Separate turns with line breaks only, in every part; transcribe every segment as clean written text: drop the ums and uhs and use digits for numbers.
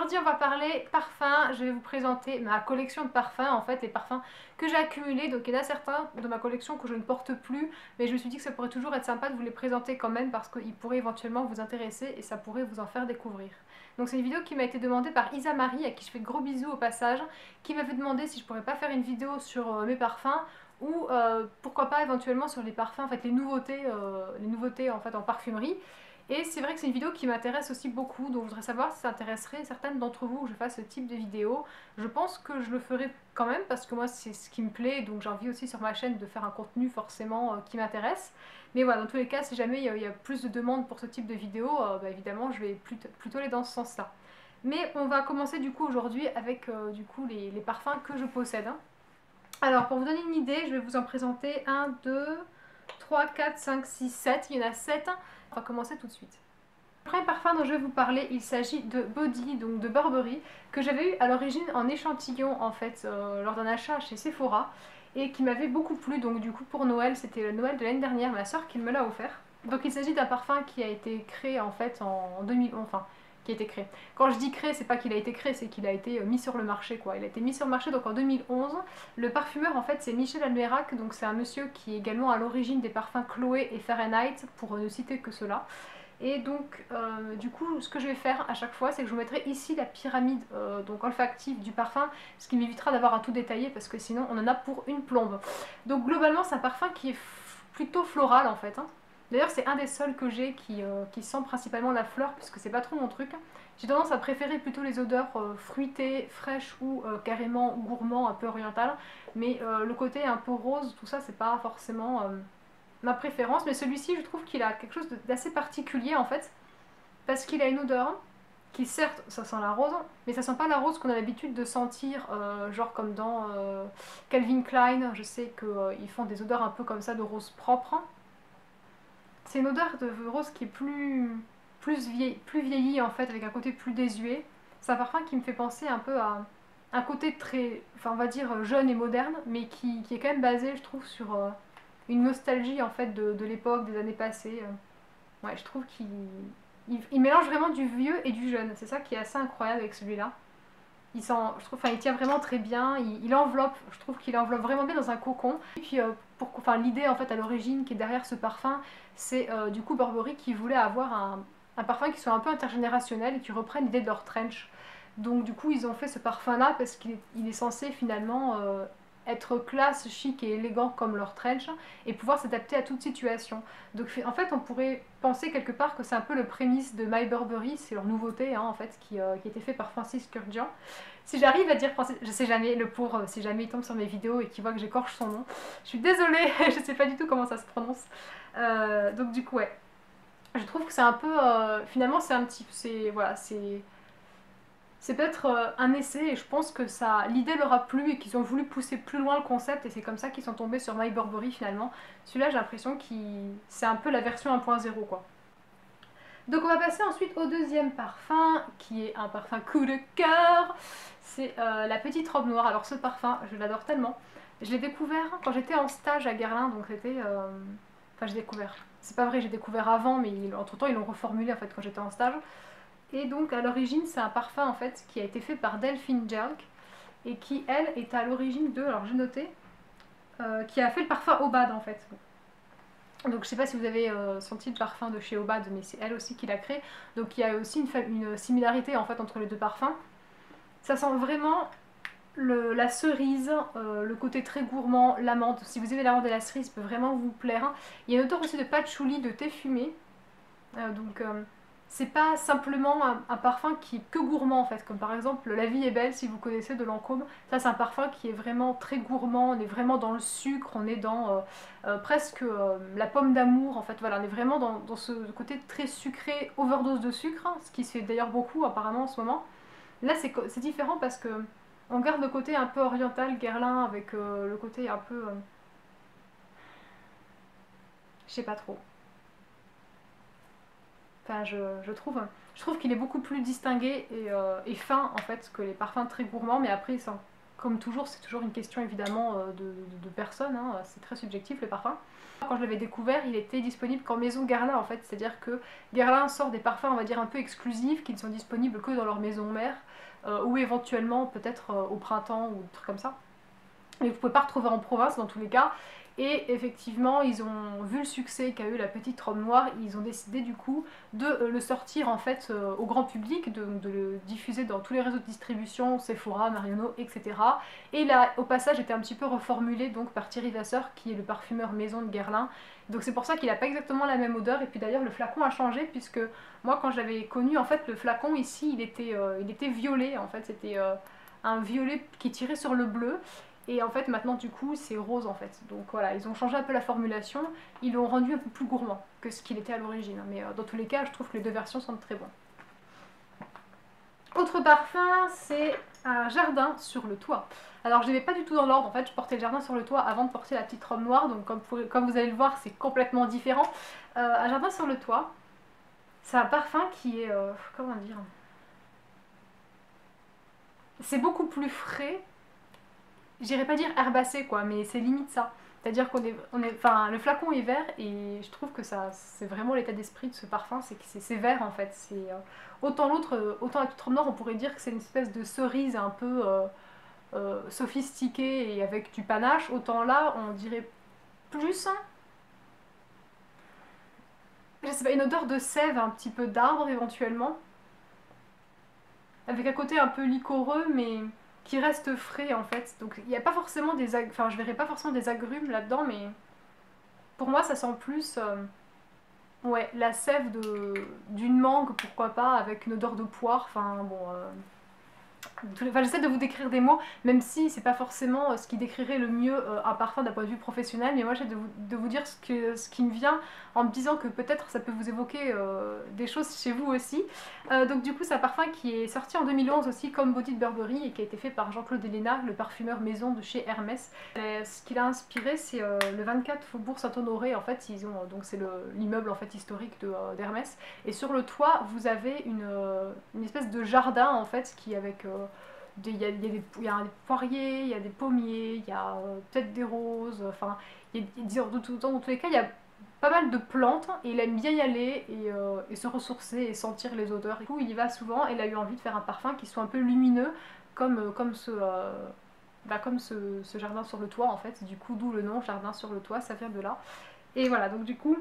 Aujourd'hui on va parler parfum, je vais vous présenter ma collection de parfums, en fait les parfums que j'ai accumulés. Donc il y en a certains de ma collection que je ne porte plus, mais je me suis dit que ça pourrait toujours être sympa de vous les présenter quand même parce qu'ils pourraient éventuellement vous intéresser et ça pourrait vous en faire découvrir. Donc c'est une vidéo qui m'a été demandée par Isa Marie, à qui je fais de gros bisous au passage, qui m'avait demandé si je pourrais pas faire une vidéo sur mes parfums ou pourquoi pas éventuellement sur les parfums, en fait les nouveautés en fait en parfumerie. Et c'est vrai que c'est une vidéo qui m'intéresse aussi beaucoup, donc je voudrais savoir si ça intéresserait certaines d'entre vous que je fasse ce type de vidéo. Je pense que je le ferai quand même parce que moi c'est ce qui me plaît, donc j'ai envie aussi sur ma chaîne de faire un contenu forcément qui m'intéresse. Mais voilà, dans tous les cas, si jamais il y a plus de demandes pour ce type de vidéo, bah, évidemment je vais plutôt aller dans ce sens-là. Mais on va commencer du coup aujourd'hui avec du coup les parfums que je possède, hein. Alors pour vous donner une idée, je vais vous en présenter 1, 2, 3, 4, 5, 6, 7. Il y en a 7. On va commencer tout de suite. Le premier parfum dont je vais vous parler, il s'agit de Body, donc de Burberry, que j'avais eu à l'origine en échantillon en fait lors d'un achat chez Sephora et qui m'avait beaucoup plu. Donc du coup pour Noël, c'était le Noël de l'année dernière, ma soeur qui me l'a offert. Donc il s'agit d'un parfum qui a été créé en fait en 2011, enfin qui a été créé. Quand je dis créé, c'est pas qu'il a été créé, c'est qu'il a été mis sur le marché quoi. Il a été mis sur le marché donc en 2011. Le parfumeur en fait c'est Michel Almerac, donc c'est un monsieur qui est également à l'origine des parfums Chloé et Fahrenheit, pour ne citer que cela. Et donc du coup ce que je vais faire à chaque fois, c'est que je vous mettrai ici la pyramide donc olfactive du parfum, ce qui m'évitera d'avoir à tout détailler parce que sinon on en a pour une plombe. Donc globalement c'est un parfum qui est plutôt floral en fait, hein. D'ailleurs c'est un des seuls que j'ai qui sent principalement la fleur puisque c'est pas trop mon truc. J'ai tendance à préférer plutôt les odeurs fruitées, fraîches ou carrément gourmand, un peu oriental. Mais le côté un peu rose, tout ça c'est pas forcément ma préférence. Mais celui-ci je trouve qu'il a quelque chose d'assez particulier en fait. Parce qu'il a une odeur qui certes ça sent la rose, mais ça sent pas la rose qu'on a l'habitude de sentir, genre comme dans Calvin Klein. Je sais qu'ils font des odeurs un peu comme ça de rose propre. C'est une odeur de rose qui est plus vieillie en fait, avec un côté plus désuet. C'est un parfum qui me fait penser un peu à un côté très, enfin on va dire jeune et moderne, mais qui est quand même basé, je trouve, sur une nostalgie en fait de l'époque, des années passées. Ouais, je trouve qu'il mélange vraiment du vieux et du jeune. C'est ça qui est assez incroyable avec celui-là. Je trouve, enfin, il tient vraiment très bien, il enveloppe, je trouve qu'il enveloppe vraiment bien dans un cocon. Et puis, enfin, l'idée en fait à l'origine qui est derrière ce parfum, c'est du coup Burberry qui voulait avoir un parfum qui soit un peu intergénérationnel et qui reprenne l'idée de leur trench. Donc du coup ils ont fait ce parfum là parce qu'il est censé finalement être classe, chic et élégant comme leur trench et pouvoir s'adapter à toute situation. Donc en fait on pourrait penser quelque part que c'est un peu le prémisse de My Burberry, c'est leur nouveauté hein, en fait qui a été fait par Francis Kurkdjian. Si j'arrive à dire Francis, je sais jamais, le pauvre, si jamais il tombe sur mes vidéos et qu'il voit que j'écorche son nom, je suis désolée, je sais pas du tout comment ça se prononce. Donc du coup ouais, je trouve que c'est un peu, finalement c'est un petit, c'est voilà, c'est peut-être un essai et je pense que ça, l'idée leur a plu et qu'ils ont voulu pousser plus loin le concept et c'est comme ça qu'ils sont tombés sur My Burberry finalement. Celui-là j'ai l'impression que c'est un peu la version 1.0 quoi. Donc on va passer ensuite au deuxième parfum qui est un parfum coup de cœur. C'est la petite robe noire. Alors ce parfum je l'adore tellement. Je l'ai découvert quand j'étais en stage à Guerlain, donc c'était... Enfin j'ai découvert, c'est pas vrai, j'ai découvert avant mais entre temps ils l'ont reformulé en fait quand j'étais en stage. Et donc à l'origine c'est un parfum en fait qui a été fait par Delphine Jelk et qui elle est à l'origine de, alors j'ai noté, qui a fait le parfum Obad en fait. Donc je sais pas si vous avez senti le parfum de chez Obad mais c'est elle aussi qui l'a créé. Donc il y a aussi une similarité en fait entre les deux parfums. Ça sent vraiment la cerise, le côté très gourmand, l'amande. Si vous aimez l'amande et la cerise, ça peut vraiment vous plaire. Il y a une odeur aussi de patchouli, de thé fumé. Donc c'est pas simplement un parfum qui est que gourmand en fait, comme par exemple La vie est belle si vous connaissez de Lancôme. Ça c'est un parfum qui est vraiment très gourmand, on est vraiment dans le sucre, on est dans presque la pomme d'amour en fait, voilà, on est vraiment dans ce côté très sucré, overdose de sucre, hein, ce qui se fait d'ailleurs beaucoup apparemment en ce moment. Là c'est différent parce que on garde le côté un peu oriental, Guerlain, avec le côté un peu... je sais pas trop. Enfin, je trouve qu'il est beaucoup plus distingué et fin en fait que les parfums très gourmands, mais après comme toujours, c'est toujours une question évidemment de personnes, hein, c'est très subjectif le parfum. Quand je l'avais découvert, il était disponible qu'en maison Guerlain en fait, c'est-à-dire que Guerlain sort des parfums on va dire un peu exclusifs qui ne sont disponibles que dans leur maison mère ou éventuellement peut-être au printemps ou des trucs comme ça. Mais vous ne pouvez pas retrouver en province dans tous les cas. Et effectivement, ils ont vu le succès qu'a eu la petite robe noire, ils ont décidé du coup de le sortir en fait au grand public, de le diffuser dans tous les réseaux de distribution, Sephora, Marionneau, etc. Et là, au passage, était un petit peu reformulé donc par Thierry Vasseur, qui est le parfumeur maison de Guerlain. Donc c'est pour ça qu'il n'a pas exactement la même odeur. Et puis d'ailleurs, le flacon a changé puisque moi, quand j'avais connu, en fait, le flacon ici, il était violet. En fait, c'était un violet qui tirait sur le bleu. Et en fait maintenant du coup c'est rose en fait. Donc voilà, ils ont changé un peu la formulation, ils l'ont rendu un peu plus gourmand que ce qu'il était à l'origine. Mais dans tous les cas je trouve que les deux versions sont très bons. Autre parfum, c'est un jardin sur le toit. Alors je ne vais pas du tout dans l'ordre, en fait je portais le jardin sur le toit avant de porter la petite robe noire, donc comme vous allez le voir c'est complètement différent. Un jardin sur le toit, c'est un parfum qui est, comment dire, c'est beaucoup plus frais. J'irais pas dire herbacé quoi, mais c'est limite ça. C'est-à-dire enfin, le flacon est vert et je trouve que ça, c'est vraiment l'état d'esprit de ce parfum, c'est que c'est vert en fait. Autant l'autre, autant la petite robe noire, on pourrait dire que c'est une espèce de cerise un peu sophistiquée et avec du panache. Autant là, on dirait plus, je sais pas, une odeur de sève, un petit peu d'arbre éventuellement, avec un côté un peu liquoreux, mais qui reste frais en fait. Donc il n'y a pas forcément enfin je verrais pas forcément des agrumes là-dedans, mais pour moi ça sent plus ouais, la sève d'une mangue, pourquoi pas, avec une odeur de poire, enfin bon. Enfin, j'essaie de vous décrire des mots, même si c'est pas forcément ce qui décrirait le mieux un parfum d'un point de vue professionnel, mais moi j'essaie de vous dire ce qui me vient en me disant que peut-être ça peut vous évoquer des choses chez vous aussi. Donc du coup c'est un parfum qui est sorti en 2011 aussi comme Body de Burberry et qui a été fait par Jean-Claude Ellena, le parfumeur maison de chez Hermès. Et ce qu'il a inspiré c'est le 24 Faubourg Saint-Honoré, en fait ils ont, donc c'est l'immeuble en fait historique d'Hermès, et sur le toit vous avez une espèce de jardin en fait qui avec il y a des poiriers, il y a des pommiers, il y a peut-être des roses, enfin, dans tous les cas, il y a pas mal de plantes et il aime bien y aller et se ressourcer et sentir les odeurs. Du coup, il y va souvent et il a eu envie de faire un parfum qui soit un peu lumineux, comme ce jardin sur le toit en fait. Du coup, d'où le nom jardin sur le toit, ça vient de là. Et voilà, donc du coup,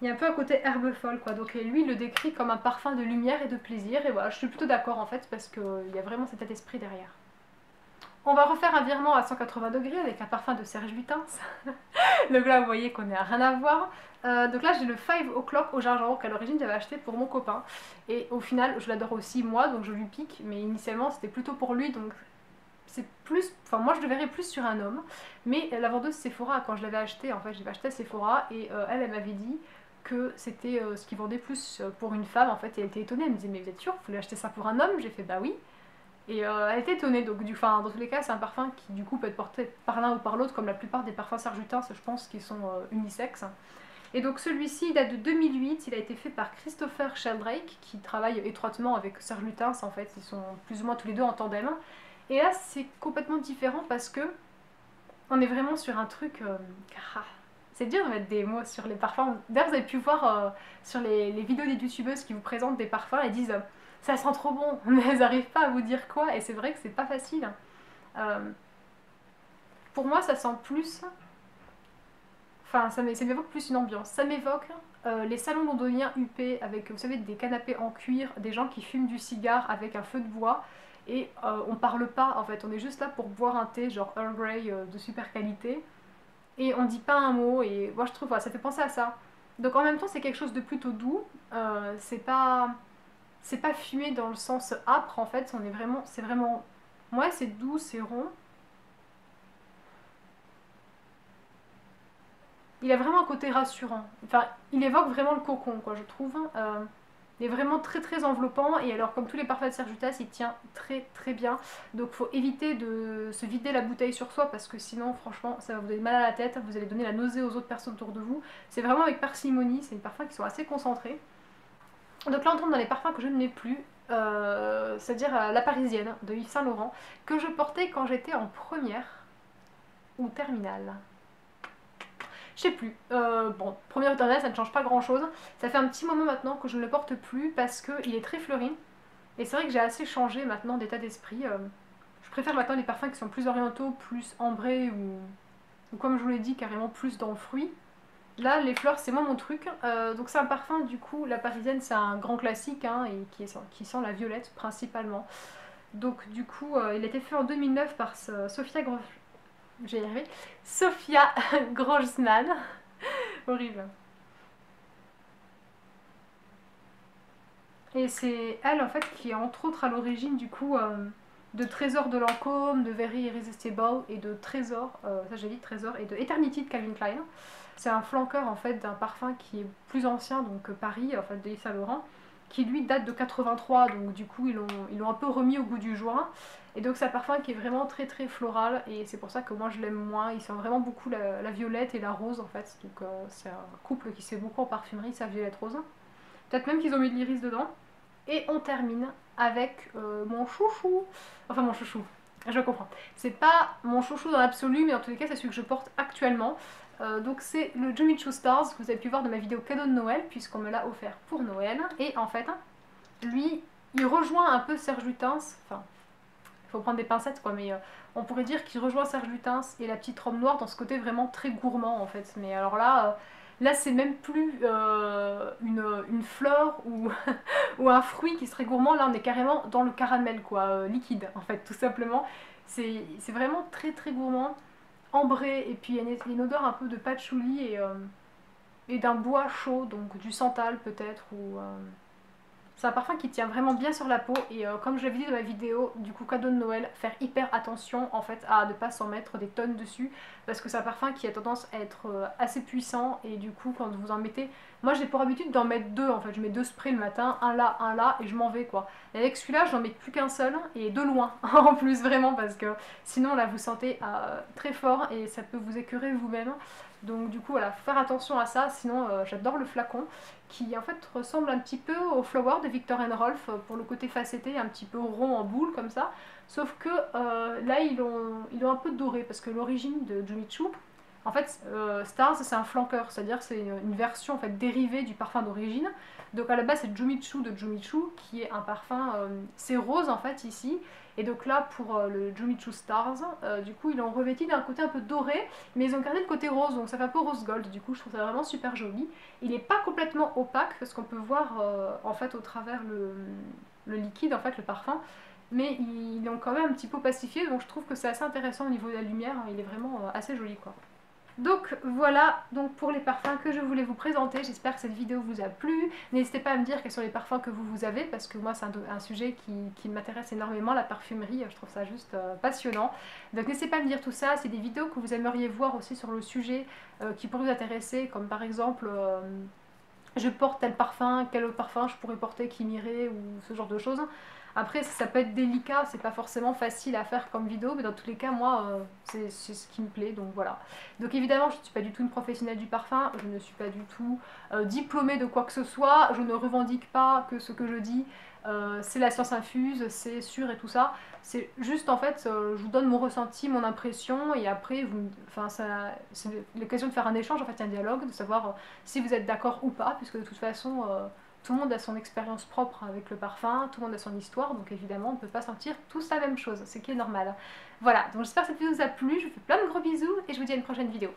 il y a un peu un côté herbe folle quoi, donc lui il le décrit comme un parfum de lumière et de plaisir, et voilà, je suis plutôt d'accord en fait, parce qu'il y a vraiment cet état d'esprit derrière. On va refaire un virement à 180 degrés avec un parfum de Serge Lutens. Donc là vous voyez qu'on est à rien à voir. Donc là j'ai le 5 O'Clock au gingembre qu'à l'origine j'avais acheté pour mon copain. Et au final je l'adore aussi moi, donc je lui pique, mais initialement c'était plutôt pour lui, donc c'est plus, enfin moi je le verrais plus sur un homme. Mais la vendeuse Sephora, quand je l'avais acheté, en fait je l'avais acheté à Sephora et elle m'avait dit que c'était ce qui vendait plus pour une femme en fait, et elle était étonnée, elle me disait mais vous êtes sûre, vous voulez acheter ça pour un homme? J'ai fait bah oui. Et elle était étonnée, donc dans tous les cas c'est un parfum qui du coup peut être porté par l'un ou par l'autre, comme la plupart des parfums Serge Lutens je pense, qui sont unisexes. Et donc celui-ci il date de 2008, il a été fait par Christopher Sheldrake qui travaille étroitement avec Serge Lutens en fait, ils sont plus ou moins tous les deux en tandem. Et là c'est complètement différent parce que on est vraiment sur un truc... c'est dur de mettre des mots sur les parfums. D'ailleurs, vous avez pu voir sur les vidéos des youtubeuses qui vous présentent des parfums, elles disent ça sent trop bon, mais elles n'arrivent pas à vous dire quoi, et c'est vrai que c'est pas facile. Pour moi, ça sent plus. Enfin, ça m'évoque plus une ambiance. Ça m'évoque les salons londoniens huppés avec, vous savez, des canapés en cuir, des gens qui fument du cigare avec un feu de bois. Et on parle pas en fait, on est juste là pour boire un thé genre Earl Grey de super qualité et on dit pas un mot, et moi je trouve voilà, ça fait penser à ça. Donc en même temps c'est quelque chose de plutôt doux, c'est pas fumé dans le sens âpre en fait, c'est vraiment, ouais c'est doux, c'est rond. Il a vraiment un côté rassurant, enfin il évoque vraiment le cocon quoi je trouve. Il est vraiment très très enveloppant, et alors comme tous les parfums de Serge Lutens il tient très très bien, donc faut éviter de se vider la bouteille sur soi parce que sinon franchement ça va vous donner mal à la tête, vous allez donner la nausée aux autres personnes autour de vous. C'est vraiment avec parcimonie, c'est des parfums qui sont assez concentrés. Donc là on tombe dans les parfums que je ne mets plus. c'est-à-dire la parisienne de Yves Saint Laurent, que je portais quand j'étais en première ou terminale. Je sais plus. Bon, première ou terminale, ça ne change pas grand-chose. Ça fait un petit moment maintenant que je ne le porte plus parce qu'il est très fleuri. Et c'est vrai que j'ai assez changé maintenant d'état d'esprit. Je préfère maintenant les parfums qui sont plus orientaux, plus ambrés ou comme je vous l'ai dit, carrément plus dans le fruit. Là, les fleurs, c'est moins mon truc. Donc c'est un parfum, du coup, la parisienne, c'est un grand classique hein, et qui sent la violette principalement. Donc du coup, il a été fait en 2009 par Sofia Grossman. Horrible. Et c'est elle en fait qui est entre autres à l'origine du coup de Trésor de Lancôme, de Very Irresistible et de Trésor, ça j'ai dit Trésor, et de Eternity de Calvin Klein. C'est un flanqueur en fait d'un parfum qui est plus ancien, donc Paris, en fait de Yves Saint Laurent, qui lui date de 83, donc du coup ils l'ont un peu remis au goût du jour. Et donc c'est un parfum qui est vraiment très très floral et c'est pour ça que moi je l'aime moins. Il sent vraiment beaucoup la violette et la rose en fait. Donc c'est un couple qui se fait beaucoup en parfumerie, ça violette rose. Peut-être même qu'ils ont mis de l'iris dedans. Et on termine avec mon chouchou. Enfin mon chouchou, je comprends. C'est pas mon chouchou dans l'absolu, mais en tous les cas c'est celui que je porte actuellement. Donc c'est le Jimmy Choo Stars que vous avez pu voir dans ma vidéo cadeau de Noël, puisqu'on me l'a offert pour Noël. Et en fait, lui, il rejoint un peu Serge Lutens. Enfin, il faut prendre des pincettes quoi, mais on pourrait dire qu'il rejoint Serge Lutens et la petite robe noire dans ce côté vraiment très gourmand en fait. Mais alors là... Là, c'est même plus une fleur ou, ou un fruit qui serait gourmand. Là, on est carrément dans le caramel, quoi, liquide, en fait, tout simplement. C'est vraiment très très gourmand, ambré, et puis il y a une odeur un peu de patchouli et d'un bois chaud, donc du santal peut-être, ou... C'est un parfum qui tient vraiment bien sur la peau et comme je l'avais dit dans ma vidéo, du coup cadeau de Noël, faire hyper attention en fait à ne pas s'en mettre des tonnes dessus parce que c'est un parfum qui a tendance à être assez puissant et du coup quand vous en mettez, moi j'ai pour habitude d'en mettre deux en fait, je mets deux sprays le matin, un là et je m'en vais quoi. Et avec celui-là j'en mets plus qu'un seul et de loin en plus vraiment parce que sinon là vous sentez très fort et ça peut vous écœurer vous-même. Donc du coup voilà, faut faire attention à ça, sinon j'adore le flacon qui en fait ressemble un petit peu au Flower de Viktor & Rolf pour le côté facetté, un petit peu rond en boule comme ça, sauf que là ils l'ont un peu doré parce que l'origine de Jimmy Choo, en fait Stars c'est un flanqueur, c'est-à-dire c'est une version en fait dérivée du parfum d'origine. Donc à la base c'est Jimmy Choo de Jimmy Choo qui est un parfum, c'est rose en fait ici, et donc là pour le Jimmy Choo Stars, du coup ils l'ont revêti d'un côté un peu doré, mais ils ont gardé le côté rose, donc ça fait un peu rose gold, du coup je trouve ça vraiment super joli. Il n'est pas complètement opaque parce qu'on peut voir en fait au travers le liquide, en fait le parfum, mais ils l'ont quand même un petit peu opacifié, donc je trouve que c'est assez intéressant au niveau de la lumière, il est vraiment assez joli quoi. Donc voilà donc pour les parfums que je voulais vous présenter, j'espère que cette vidéo vous a plu. N'hésitez pas à me dire quels sont les parfums que vous avez parce que moi c'est un sujet qui m'intéresse énormément, la parfumerie, je trouve ça juste passionnant. Donc n'hésitez pas à me dire tout ça, c'est des vidéos que vous aimeriez voir aussi sur le sujet qui pourraient vous intéresser, comme par exemple je porte tel parfum, quel autre parfum je pourrais porter qui m'irait ou ce genre de choses. Après ça peut être délicat, c'est pas forcément facile à faire comme vidéo, mais dans tous les cas moi c'est ce qui me plaît, donc voilà. Donc évidemment je ne suis pas du tout une professionnelle du parfum, je ne suis pas du tout diplômée de quoi que ce soit, je ne revendique pas que ce que je dis c'est la science infuse, c'est sûr et tout ça. C'est juste en fait, je vous donne mon ressenti, mon impression, et après, c'est l'occasion de faire un échange, en fait, un dialogue, de savoir si vous êtes d'accord ou pas, puisque de toute façon, tout le monde a son expérience propre avec le parfum, tout le monde a son histoire, donc évidemment, on ne peut pas sentir tous la même chose, ce qui est normal. Voilà, donc j'espère que cette vidéo vous a plu, je vous fais plein de gros bisous, et je vous dis à une prochaine vidéo.